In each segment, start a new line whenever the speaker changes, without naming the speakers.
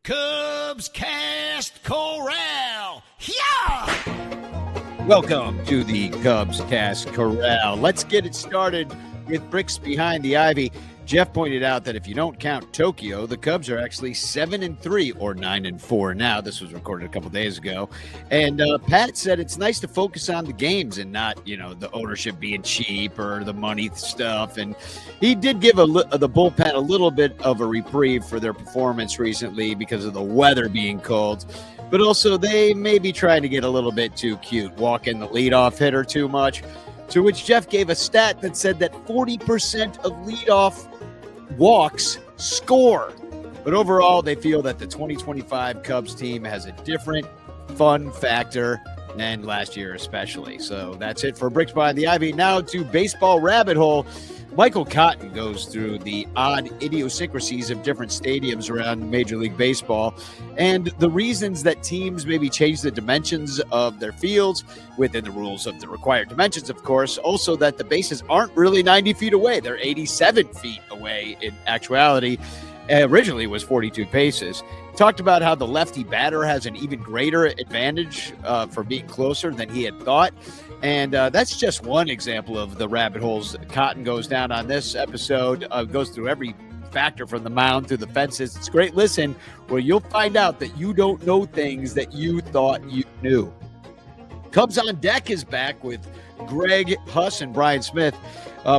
Cubs Cast Corral. Yeah!
Welcome to the Cubs Cast Corral. Let's get it started with bricks behind the ivy. Jeff pointed out that if you don't count Tokyo, the Cubs are actually 7-3 or 9-4 now. This was recorded a couple days ago. And Pat said it's nice to focus on the games and not, the ownership being cheap or the money stuff. And he did give the bullpen a little bit of a reprieve for their performance recently because of the weather being cold. But also they may be trying to get a little bit too cute, walking the leadoff hitter too much. To which Jeff gave a stat that said that 40% of leadoff walks score. But overall, they feel that the 2025 Cubs team has a different fun factor than last year especially. So that's it for Bricks Behind the Ivy. Now to Baseball Rabbit Hole. Michael Cotton goes through the odd idiosyncrasies of different stadiums around Major League Baseball and the reasons that teams maybe change the dimensions of their fields within the rules of the required dimensions, of course. Also that the bases aren't really 90 feet away. They're 87 feet away in actuality. Originally it was 42 paces. Talked about how the lefty batter has an even greater advantage for being closer than he had thought. And that's just one example of the rabbit holes Cotton goes down on this episode. Goes through every factor from the mound to the fences. It's a great listen where you'll find out that you don't know things that you thought you knew. Cubs on Deck is back with Greg Huss and Brian Smith.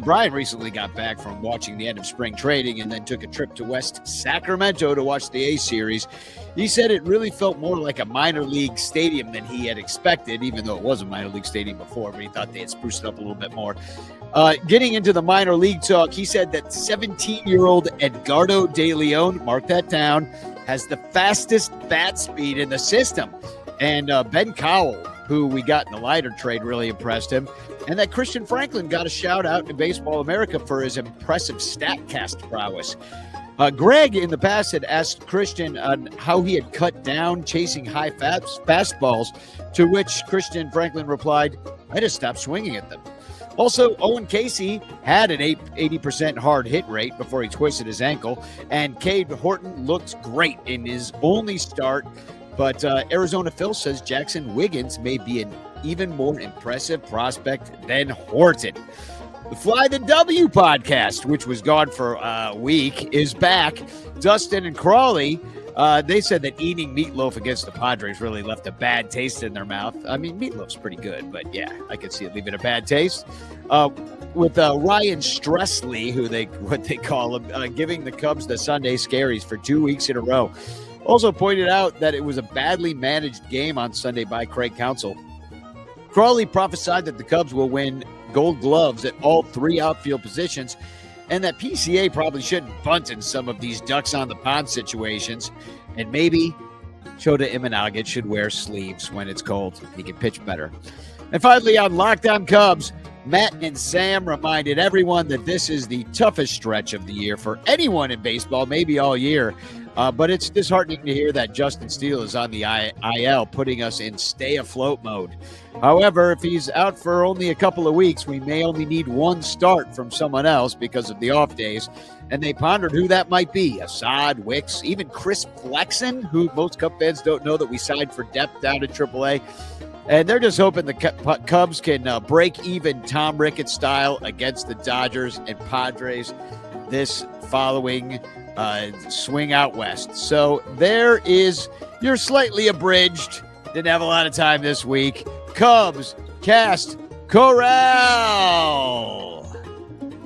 Brian recently got back from watching the end of spring training and then took a trip to West Sacramento to watch the A series. He said it really felt more like a minor league stadium than he had expected, even though it was a minor league stadium before, but he thought they had spruced it up a little bit more. Getting into the minor league talk, he said that 17-year-old Edgardo Deleó, mark that down, has the fastest bat speed in the system. And Ben Cowell, who we got in the Leiter trade, really impressed him. And that Christian Franklin got a shout-out in Baseball America for his impressive StatCast prowess. Greg, in the past, had asked Christian on how he had cut down chasing high fastballs, to which Christian Franklin replied, "I just stopped swinging at them." Also, Owen Casey had an 80% hard hit rate before he twisted his ankle, and Cade Horton looked great in his only start. But Arizona Phil says Jackson Wiggins may be an even more impressive prospect than Horton. The Fly the W podcast, which was gone for a week, is back. Dustin and Crawley, they said that eating meatloaf against the Padres really left a bad taste in their mouth. I mean, meatloaf's pretty good, but yeah, I could see it leaving a bad taste. With Ryan Stressley, what they call him, giving the Cubs the Sunday scaries for 2 weeks in a row. Also pointed out that it was a badly managed game on Sunday by Craig Counsell. Crawley prophesied that the Cubs will win Gold Gloves at all three outfield positions and that PCA probably shouldn't bunt in some of these ducks on the pond situations. And maybe Shota Imanaga should wear sleeves when it's cold. He can pitch better. And finally, on Locked On Cubs, Matt and Sam reminded everyone that this is the toughest stretch of the year for anyone in baseball, maybe all year. But it's disheartening to hear that Justin Steele is on the IL, putting us in stay afloat mode. However, if he's out for only a couple of weeks, we may only need one start from someone else because of the off days. And they pondered who that might be. Assad, Wicks, even Chris Flexen, who most Cub fans don't know that we signed for depth down at AAA. And they're just hoping the Cubs can break even Tom Ricketts style against the Dodgers and Padres this following swing out west. So there is your slightly abridged, didn't have a lot of time this week, Cubs Cast Corral.